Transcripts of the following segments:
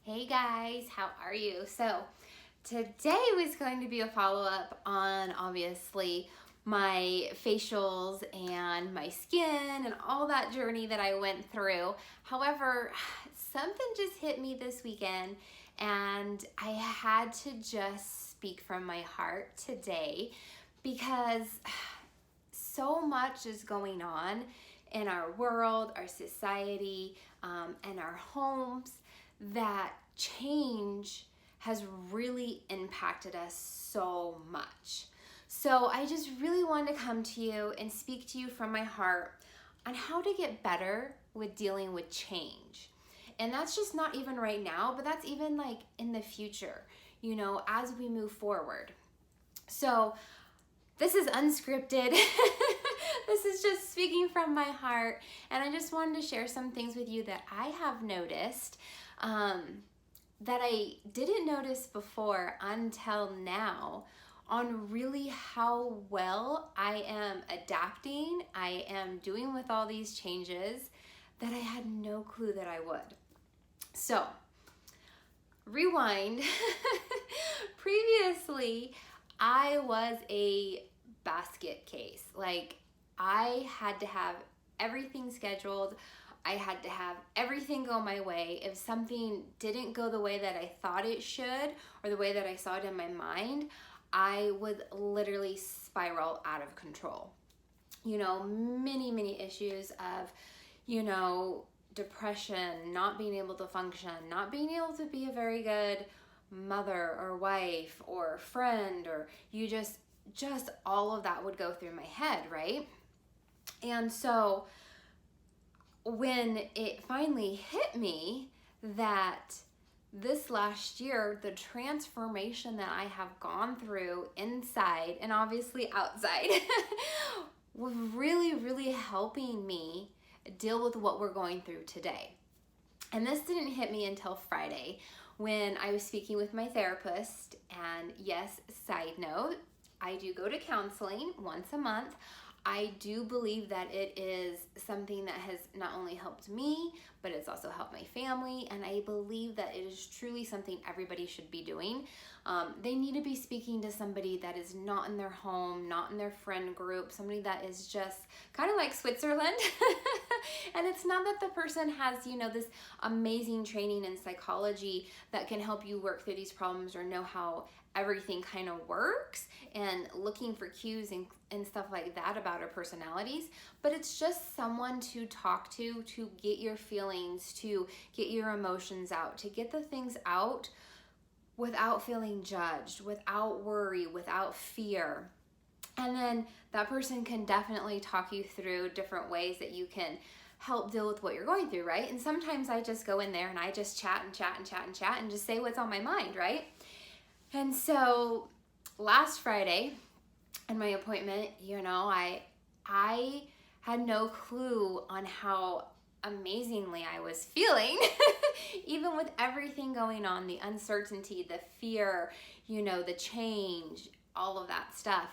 Hey guys, how are you? So today was going to be a follow-up on obviously my facials and my skin and all that journey that I went through. However, something just hit me this weekend and I had to just speak from my heart today because so much is going on in our world, our society, and our homes that change has really impacted us so much. So I just really wanted to come to you and speak to you from my heart on how to get better with dealing with change. And that's just not even right now, but that's even like in the future, as we move forward. So this is unscripted. This is just speaking from my heart. And I just wanted to share some things with you that I have noticed that I didn't notice before until now, on really how well I am adapting, I am doing with all these changes that I had no clue that I would. So, rewind. Previously, I was a basket case. Like, I had to have everything scheduled. I had to have everything go my way. If something didn't go the way that I thought it should or the way that I saw it in my mind, I would literally spiral out of control. Many issues of, depression, not being able to function, not being able to be a very good mother or wife or friend, or just all of that would go through my head, right? And so when it finally hit me that this last year, the transformation that I have gone through inside and obviously outside was really helping me deal with what we're going through today. And this didn't hit me until Friday when I was speaking with my therapist. And yes, side note, I do go to counseling once a month. I do believe that it is something that has not only helped me, but it's also helped my family. And I believe that it is truly something everybody should be doing. They need to be speaking to somebody that is not in their home, not in their friend group, somebody that is just kind of like Switzerland. And it's not that the person has, this amazing training in psychology that can help you work through these problems or know how everything kind of works and looking for cues and stuff like that about our personalities, but it's just someone to talk to get your feelings, to get your emotions out, to get the things out without feeling judged, without worry, without fear. And then that person can definitely talk you through different ways that you can help deal with what you're going through, right? And sometimes I just go in there and I just chat and just say what's on my mind, right? And so last Friday in my appointment, I had no clue on how amazingly I was feeling, even with everything going on, the uncertainty, the fear, the change, all of that stuff.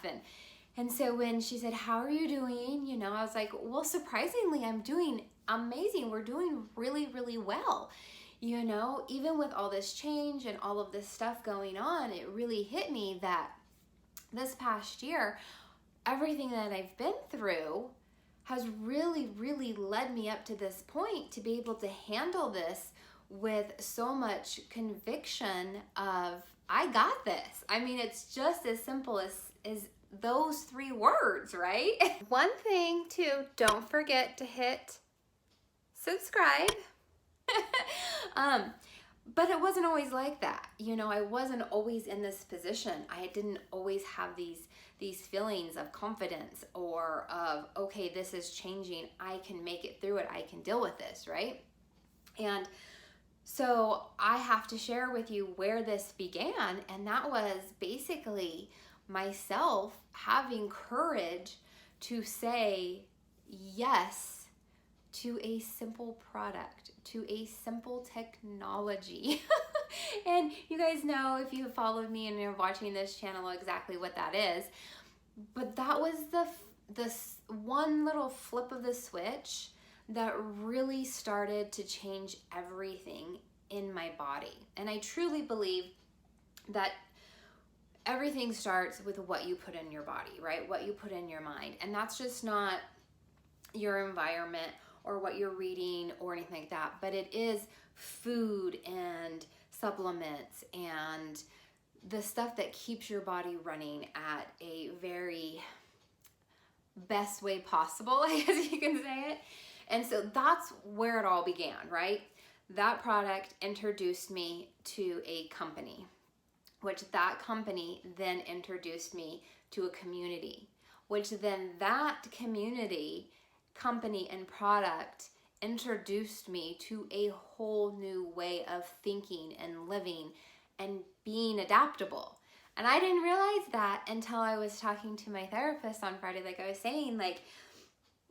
And so when she said, "How are you doing?" I was like, well, surprisingly, I'm doing amazing. We're doing really well. Even with all this change and all of this stuff going on, it really hit me that this past year, everything that I've been through has really led me up to this point to be able to handle this with so much conviction of, I got this. I mean, it's just as simple as those 3 words, right? One thing too, don't forget to hit subscribe. But it wasn't always like that. I wasn't always in this position. I didn't always have these feelings of confidence or of, okay, this is changing. I can make it through it. I can deal with this, right? And so I have to share with you where this began. And that was basically myself having courage to say yes to a simple product, to a simple technology. And you guys know, if you have followed me and you're watching this channel, exactly what that is. But that was the one little flip of the switch that really started to change everything in my body. And I truly believe that everything starts with what you put in your body, right? What you put in your mind. And that's just not your environment or what you're reading or anything like that, but it is food and supplements and the stuff that keeps your body running at a very best way possible, I guess you can say it. And so that's where it all began, right? That product introduced me to a company, which that company then introduced me to a community, which then that community, company, and product introduced me to a whole new way of thinking and living and being adaptable. And I didn't realize that until I was talking to my therapist on Friday. Like I was saying, like,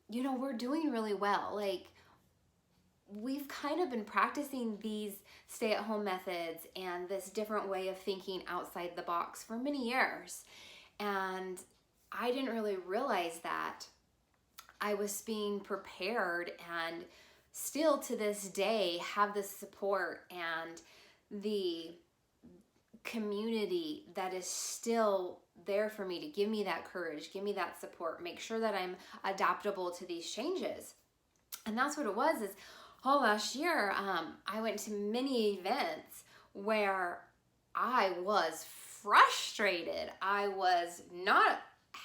you know, we're doing really well. Like, we've kind of been practicing these stay-at-home methods and this different way of thinking outside the box for many years. And I didn't really realize that I was being prepared, and still to this day have the support and the community that is still there for me to give me that courage, give me that support, make sure that I'm adaptable to these changes. And that's what it was, is all last year, I went to many events where I was frustrated. I was not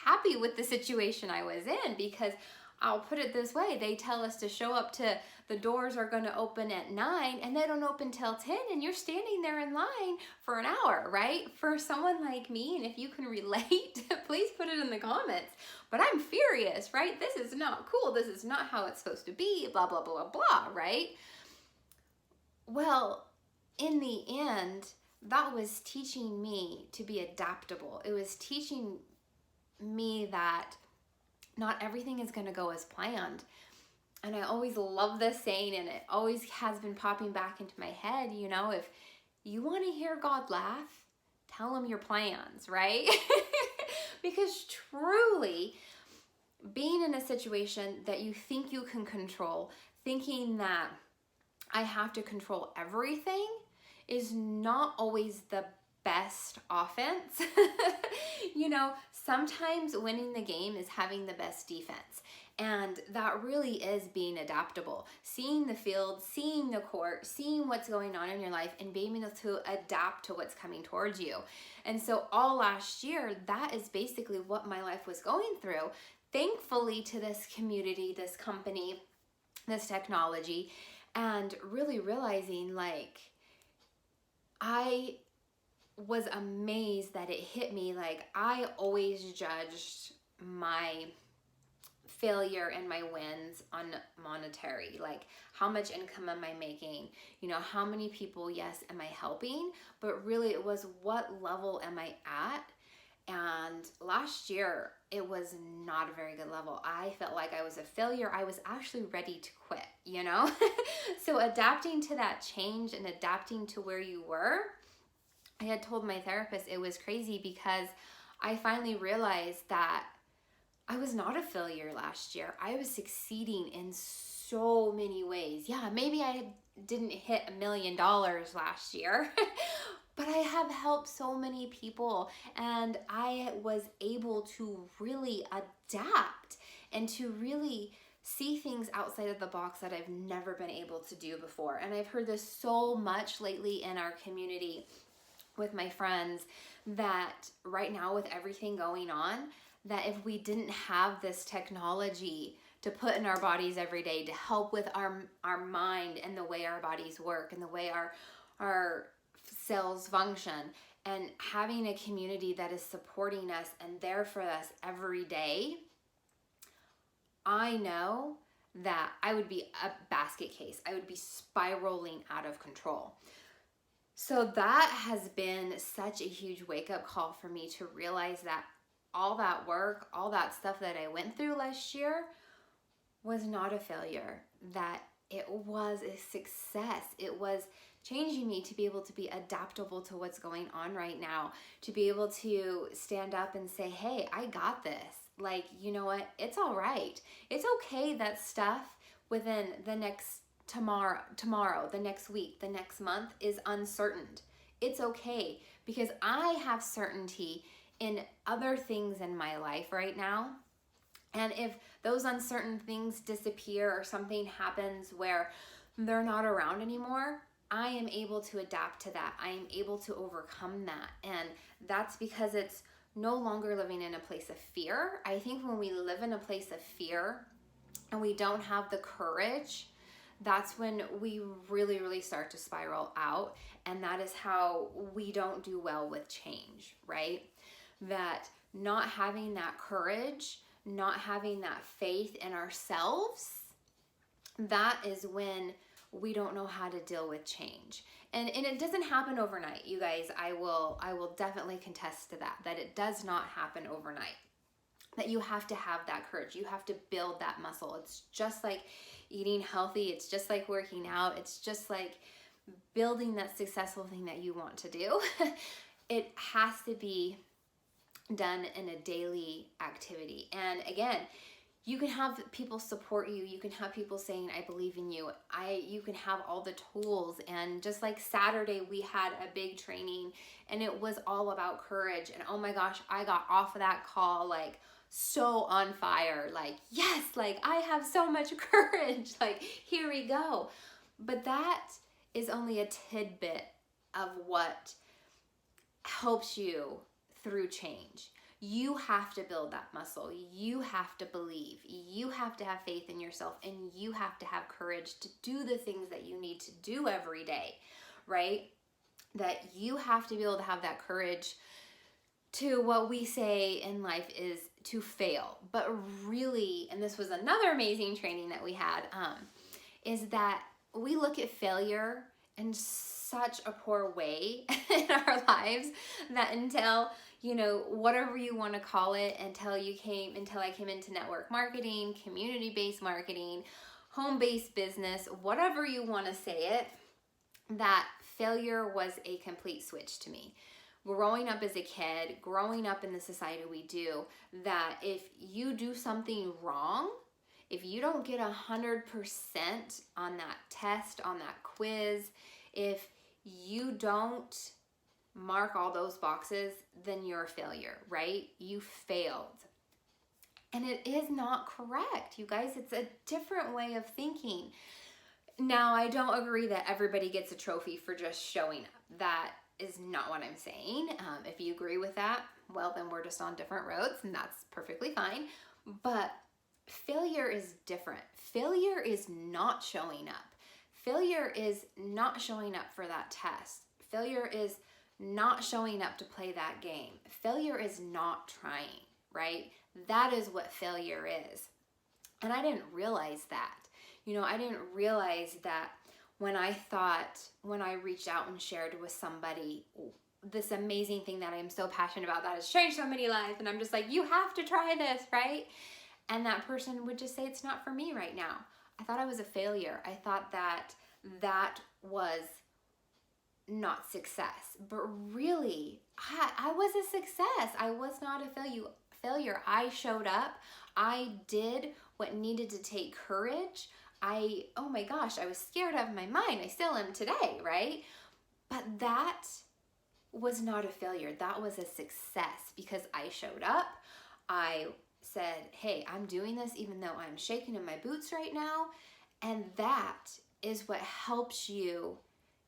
happy with the situation I was in, because I'll put it this way, they tell us to show up to, the doors are going to open at 9 and they don't open till 10, and you're standing there in line for an hour, right? For someone like me, and if you can relate, please put it in the comments. But I'm furious, right? This is not cool. This is not how it's supposed to be, blah, blah, blah, blah, right? Well, in the end, that was teaching me to be adaptable. It was teaching me that not everything is going to go as planned. And I always love this saying, and it always has been popping back into my head. You know, if you want to hear God laugh, tell him your plans, right? Because truly, being in a situation that you think you can control, thinking that I have to control everything, is not always the best offense. You know, sometimes winning the game is having the best defense. And that really is being adaptable. Seeing the field, seeing the court, seeing what's going on in your life, and being able to adapt to what's coming towards you. And so all last year, that is basically what my life was going through. Thankfully to this community, this company, this technology, and really realizing, like, I was amazed that it hit me. Like, I always judged my failure and my wins on monetary, like how much income am I making, you know, how many people, yes, am I helping, but really it was what level am I at. And last year it was not a very good level. I felt like I was a failure. I was actually ready to quit, you know. So adapting to that change and adapting to where you were, I had told my therapist it was crazy, because I finally realized that I was not a failure last year. I was succeeding in so many ways. Yeah, maybe I didn't hit $1 million last year, but I have helped so many people, and I was able to really adapt and to really see things outside of the box that I've never been able to do before. And I've heard this so much lately in our community with my friends, that right now with everything going on, that if we didn't have this technology to put in our bodies every day to help with our mind and the way our bodies work and the way our cells function, and having a community that is supporting us and there for us every day, I know that I would be a basket case. I would be spiraling out of control. So that has been such a huge wake-up call for me to realize that all that work, all that stuff that I went through last year was not a failure, that it was a success. It was changing me to be able to be adaptable to what's going on right now, to be able to stand up and say, hey, I got this. Like, you know what? It's all right. It's okay that stuff within the next tomorrow, the next week, the next month is uncertain. It's okay, because I have certainty in other things in my life right now. And if those uncertain things disappear or something happens where they're not around anymore, I am able to adapt to that. I am able to overcome that. And that's because it's no longer living in a place of fear. I think when we live in a place of fear and we don't have the courage, that's when we really, really start to spiral out. And that is how we don't do well with change, right? That not having that courage, not having that faith in ourselves, that is when we don't know how to deal with change. And it doesn't happen overnight, you guys. I will definitely contest to that it does not happen overnight. That you have to have that courage. You have to build that muscle. It's just like eating healthy. It's just like working out. It's just like building that successful thing that you want to do. It has to be done in a daily activity. And again, you can have people support you. You can have people saying, I believe in you. You can have all the tools. And just like Saturday, we had a big training and it was all about courage. And oh my gosh, I got off of that call like so on fire. Like, yes, like I have so much courage. Like, here we go. But that is only a tidbit of what helps you through change. You have to build that muscle. You have to believe. You have to have faith in yourself, and you have to have courage to do the things that you need to do every day, right? That you have to be able to have that courage to, what we say in life is to fail. But really, and this was another amazing training that we had, is that we look at failure in such a poor way in our lives that until, whatever you want to call it, until I came into network marketing, community-based marketing, home-based business, whatever you want to say it, that failure was a complete switch to me. Growing up as a kid, growing up in the society we do, that if you do something wrong, if you don't get 100% on that test, on that quiz, if you don't mark all those boxes, then you're a failure, right? You failed. And it is not correct, you guys. It's a different way of thinking. Now, I don't agree that everybody gets a trophy for just showing up. That is not what I'm saying. If you agree with that, well, then we're just on different roads, and that's perfectly fine. But failure is different. Failure is not showing up. Failure is not showing up for that test. Failure is not showing up to play that game. Failure is not trying, right? That is what failure is. And I didn't realize that. I didn't realize that when I reached out and shared with somebody this amazing thing that I am so passionate about that has changed so many lives, and I'm just like, you have to try this, right? And that person would just say, it's not for me right now. I thought I was a failure. I thought that was not success. But really, I was a success. I was not a failure. I showed up. I did what needed to take courage. Oh my gosh, I was scared out of my mind. I still am today, right? But that was not a failure. That was a success because I showed up. I said, hey, I'm doing this even though I'm shaking in my boots right now. And that is what helps you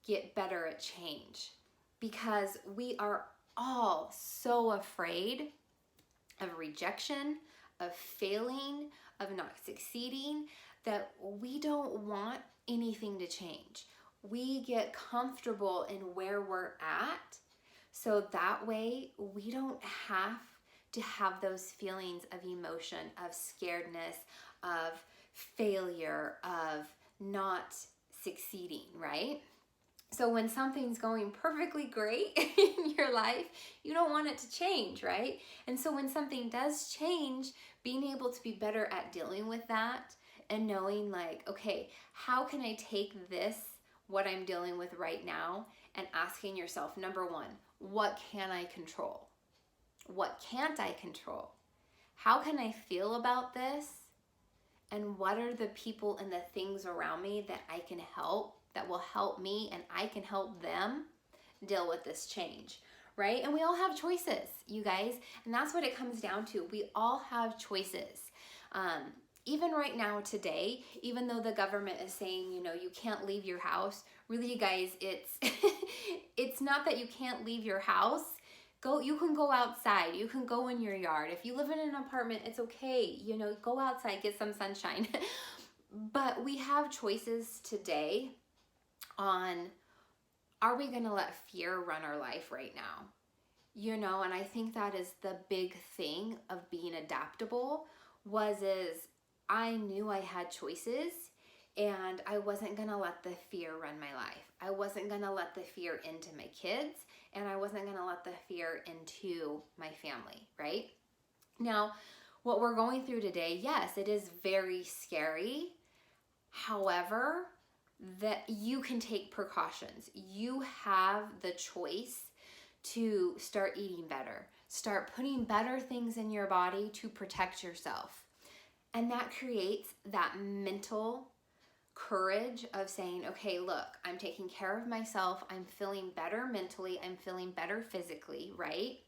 get better at change, because we are all so afraid of rejection, of failing, of not succeeding, that we don't want anything to change. We get comfortable in where we're at, so that way we don't have to have those feelings of emotion, of scaredness, of failure, of not succeeding, right? So when something's going perfectly great in your life, you don't want it to change, right? And so when something does change, being able to be better at dealing with that and knowing like, okay, how can I take this, what I'm dealing with right now, and asking yourself, number one, what can I control? What can't I control? How can I feel about this And what are the people and the things around me that I can help, that will help me, and I can help them deal with this change, right? And we all have choices, you guys. And that's what it comes down to. We all have choices. Even right now today, even though the government is saying, you know, you can't leave your house, really, you guys, it's it's not that you can't leave your house. You can go outside, you can go in your yard. If you live in an apartment, it's okay, you know, go outside, get some sunshine. But we have choices today on, are we going to let fear run our life right now? You know, and I think that is the big thing of being adaptable is I knew I had choices, and I wasn't going to let the fear run my life. I wasn't going to let the fear into my kids, and I wasn't going to let the fear into my family, right? Now, what we're going through today, yes, it is very scary. However, that you can take precautions. You have the choice to start eating better, start putting better things in your body to protect yourself. And that creates that mental courage of saying, okay, look, I'm taking care of myself. I'm feeling better mentally. I'm feeling better physically, right?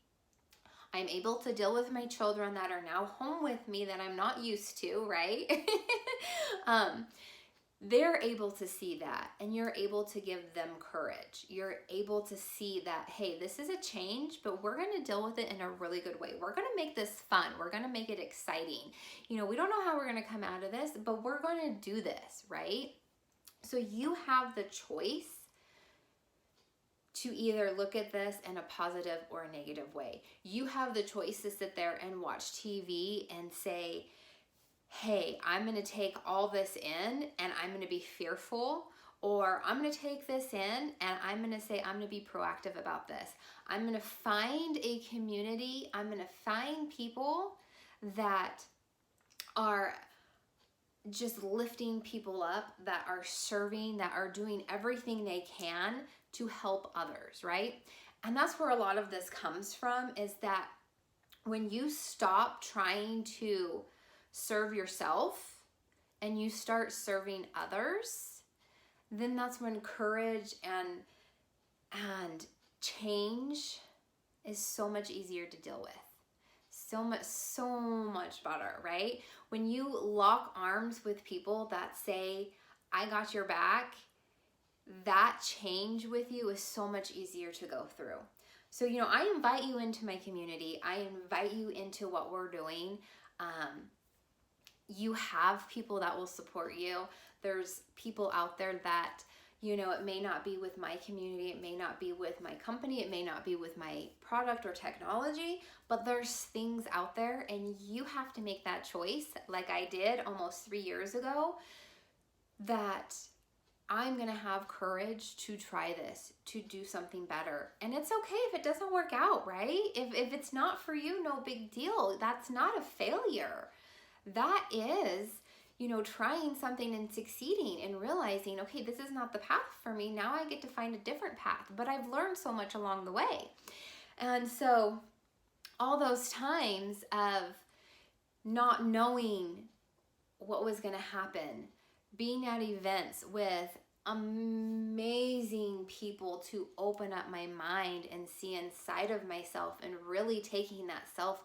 I'm able to deal with my children that are now home with me that I'm not used to, right? They're able to see that, and you're able to give them courage. You're able to see that, hey, this is a change, but we're going to deal with it in a really good way. We're going to make this fun. We're going to make it exciting. You know, we don't know how we're going to come out of this, but we're going to do this, right? So you have the choice to either look at this in a positive or a negative way. You have the choice to sit there and watch TV and say, hey, I'm going to take all this in and I'm going to be fearful, or I'm going to take this in and I'm going to say I'm going to be proactive about this. I'm going to find a community. I'm going to find people that are just lifting people up, that are serving, that are doing everything they can to help others, right? And that's where a lot of this comes from, is that when you stop trying to serve yourself and you start serving others, then that's when courage and change is so much easier to deal with. So much better, right? When you lock arms with people that say, I got your back, that change with you is so much easier to go through. So, you know, I invite you into my community. I invite you into what we're doing. You have people that will support you. There's people out there that, you know, it may not be with my community, it may not be with my company, it may not be with my product or technology, but there's things out there, and you have to make that choice, like I did almost 3 years ago, that I'm gonna have courage to try this, to do something better. And it's okay if it doesn't work out, right? If it's not for you, no big deal. That's not a failure. That is, you know, trying something and succeeding and realizing, okay, this is not the path for me. Now I get to find a different path, but I've learned so much along the way. And so all those times of not knowing what was going to happen, being at events with amazing people to open up my mind and see inside of myself, and really taking that self,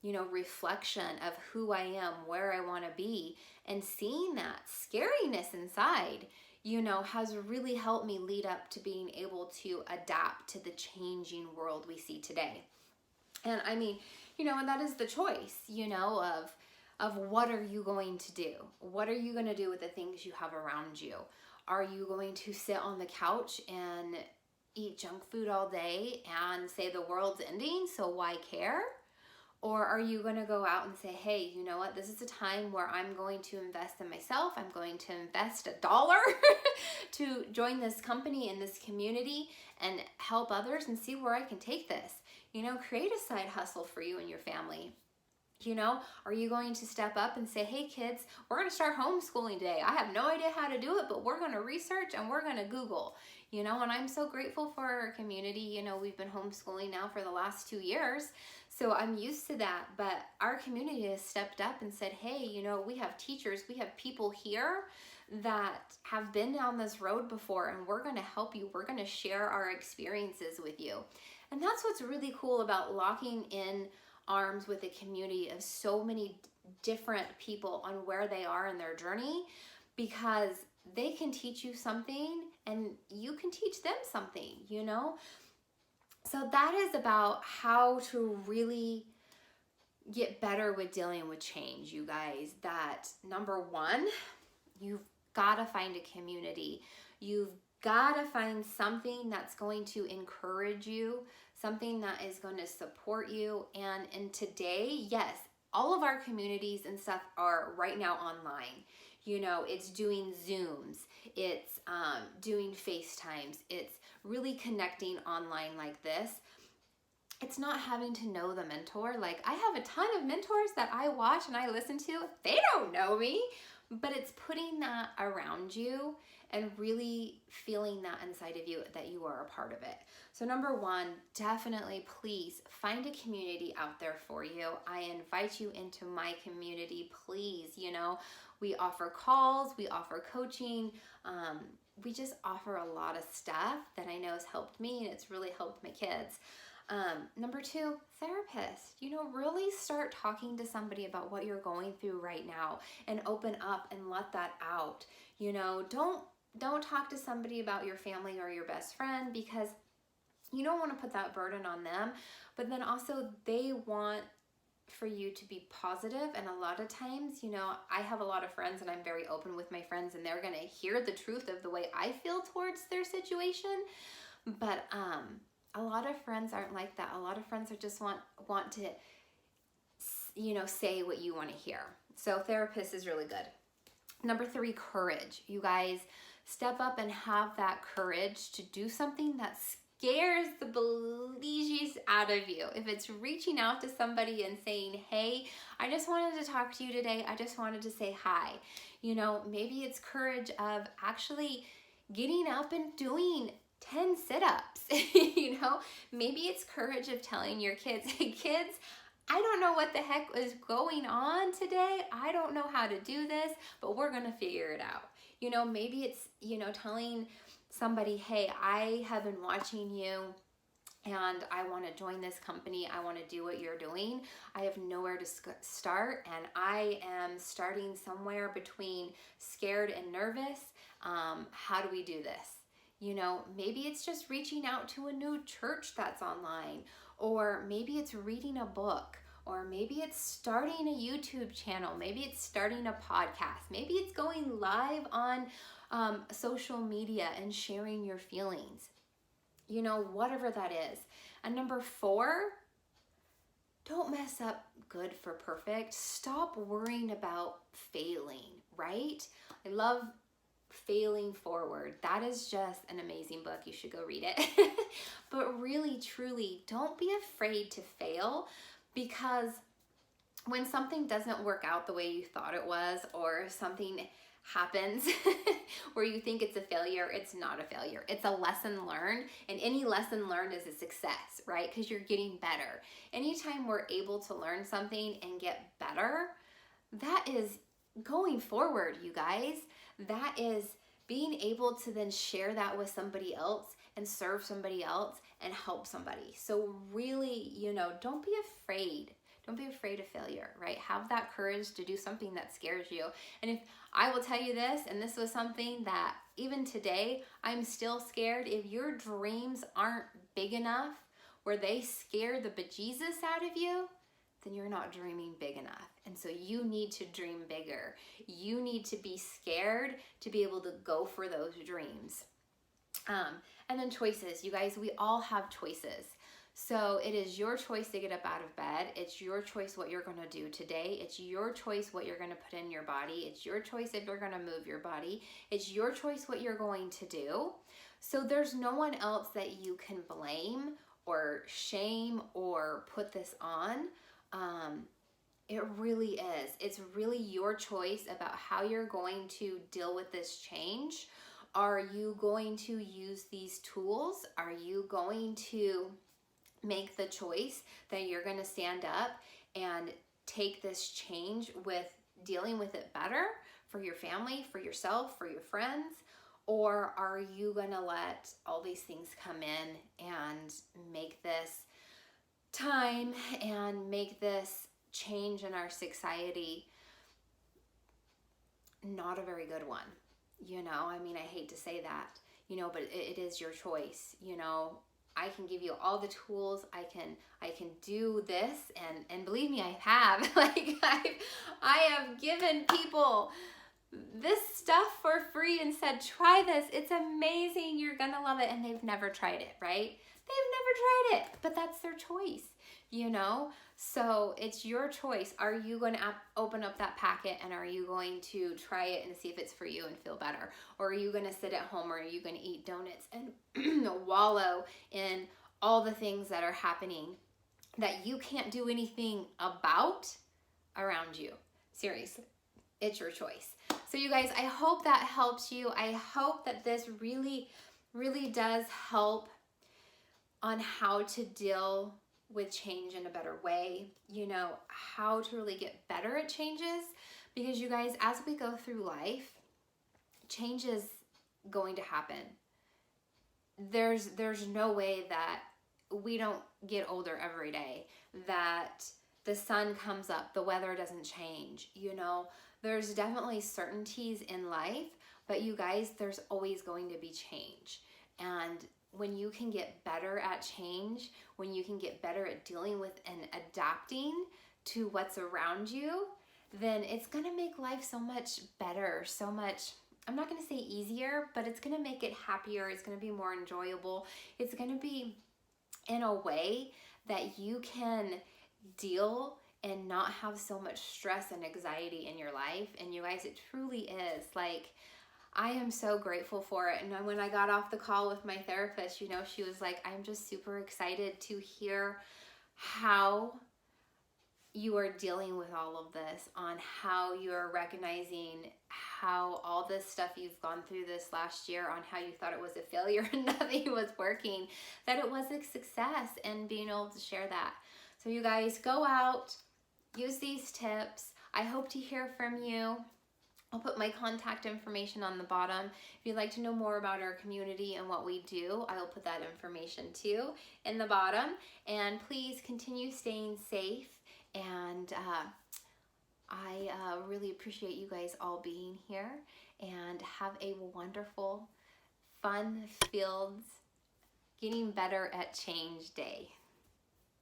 you know, reflection of who I am, where I want to be, and seeing that scariness inside, you know, has really helped me lead up to being able to adapt to the changing world we see today. And I mean, you know, and that is the choice, you know, of what are you going to do? What are you going to do with the things you have around you? Are you going to sit on the couch and eat junk food all day and say the world's ending, so why care? Or are you going to go out and say, hey, you know what, this is a time where I'm going to invest in myself. I'm going to invest $1 to join this company and this community and help others and see where I can take this. You know, create a side hustle for you and your family. You know, are you going to step up and say, hey kids, we're going to start homeschooling today. I have no idea how to do it, but we're going to research and we're going to Google, you know, and I'm so grateful for our community. You know, we've been homeschooling now for the last 2 years, so I'm used to that, but our community has stepped up and said, hey, you know, we have teachers, we have people here that have been down this road before, and we're going to help you. We're going to share our experiences with you. And that's what's really cool about locking in arms with a community of so many different people on where they are in their journey, because they can teach you something and you can teach them something, you know? So that is about how to really get better with dealing with change, you guys. That number one, you've got to find a community. You've got to find something that's going to encourage you, something that is going to support you. And today, yes, all of our communities and stuff are right now online. You know, it's doing Zooms, it's doing FaceTimes, it's really connecting online like this. It's not having to know the mentor. Like, I have a ton of mentors that I watch and I listen to. They don't know me, but it's putting that around you and really feeling that inside of you that you are a part of it. So number one, definitely please find a community out there for you. I invite you into my community, please. You know, we offer calls, we offer coaching, we just offer a lot of stuff that I know has helped me, and it's really helped my kids. Number two, therapist. You know, really start talking to somebody about what you're going through right now and open up and let that out. You know, don't talk to somebody about your family or your best friend, because you don't want to put that burden on them, but then also they want for you to be positive. And a lot of times, you know, I have a lot of friends and I'm very open with my friends, and they're going to hear the truth of the way I feel towards their situation. But a lot of friends aren't like that. A lot of friends are just want to, you know, say what you want to hear. So therapist is really good. Number three, courage. You guys, step up and have that courage to do something that scares the bejesus out of you. If it's reaching out to somebody and saying, hey, I just wanted to talk to you today. I just wanted to say hi. You know, maybe it's courage of actually getting up and doing 10 sit-ups. You know, maybe it's courage of telling your kids, hey kids, I don't know what the heck is going on today. I don't know how to do this, but we're going to figure it out. You know, maybe it's, you know, telling somebody, hey, I have been watching you and I want to join this company. I want to do what you're doing. I have nowhere to start, and I am starting somewhere between scared and nervous. How do we do this? You know, maybe it's just reaching out to a new church that's online, or maybe it's reading a book, or maybe it's starting a YouTube channel, maybe it's starting a podcast, maybe it's going live on social media and sharing your feelings, you know, whatever that is. And number four, don't mess up good for perfect. Stop worrying about failing, right? I love Failing Forward. That is just an amazing book. You should go read it. But really, truly, don't be afraid to fail, because when something doesn't work out the way you thought it was, or something happens where you think it's a failure, it's not a failure. It's a lesson learned, and any lesson learned is a success, right? Because you're getting better. Anytime we're able to learn something and get better, that is going forward, you guys. That is being able to then share that with somebody else and serve somebody else and help somebody. So really, you know, don't be afraid. Don't be afraid of failure, right? Have that courage to do something that scares you. And if I will tell you this, and this was something that even today, I'm still scared. If your dreams aren't big enough where they scare the bejesus out of you, then you're not dreaming big enough. And so you need to dream bigger. You need to be scared to be able to go for those dreams. And then choices. You guys, we all have choices. So it is your choice to get up out of bed. It's your choice what you're going to do today. It's your choice what you're going to put in your body. It's your choice if you're going to move your body. It's your choice what you're going to do. So there's no one else that you can blame or shame or put this on. It really is. It's really your choice about how you're going to deal with this change. Are you going to use these tools? Are you going to make the choice that you're going to stand up and take this change with dealing with it better for your family, for yourself, for your friends? Or are you going to let all these things come in and make this time and make this change in our society not a very good one? You know, I mean, I hate to say that, you know, but it is your choice. You know, I can give you all the tools. I can do this, and believe me, I have. Like I have given people this stuff for free and said, try this. It's amazing. You're gonna love it. And they've never tried it, right? They've never tried it, but that's their choice, you know? So it's your choice. Are you going to open up that packet and are you going to try it and see if it's for you and feel better? Or are you going to sit at home, or are you going to eat donuts and wallow in all the things that are happening that you can't do anything about around you? Seriously, it's your choice. So you guys, I hope that helps you. I hope that this really, really does help on how to deal with change in a better way, you know, how to really get better at changes. Because you guys, as we go through life, change is going to happen. There's no way that we don't get older every day, that the sun comes up, the weather doesn't change, you know. There's definitely certainties in life, but you guys, there's always going to be change. And when you can get better at change, when you can get better at dealing with and adapting to what's around you, then it's going to make life so much better, so much, I'm not going to say easier, but it's going to make it happier. It's going to be more enjoyable. It's going to be in a way that you can deal and not have so much stress and anxiety in your life. And you guys, it truly is. Like, I am so grateful for it. And when I got off the call with my therapist, you know, she was like, I'm just super excited to hear how you are dealing with all of this, on how you are recognizing how all this stuff you've gone through this last year, on how you thought it was a failure and nothing was working, that it was a success, and being able to share that. So you guys, go out, use these tips. I hope to hear from you. I'll put my contact information on the bottom. If you'd like to know more about our community and what we do, I will put that information too in the bottom. And please continue staying safe. And I really appreciate you guys all being here. And have a wonderful, fun-filled, getting better at change day.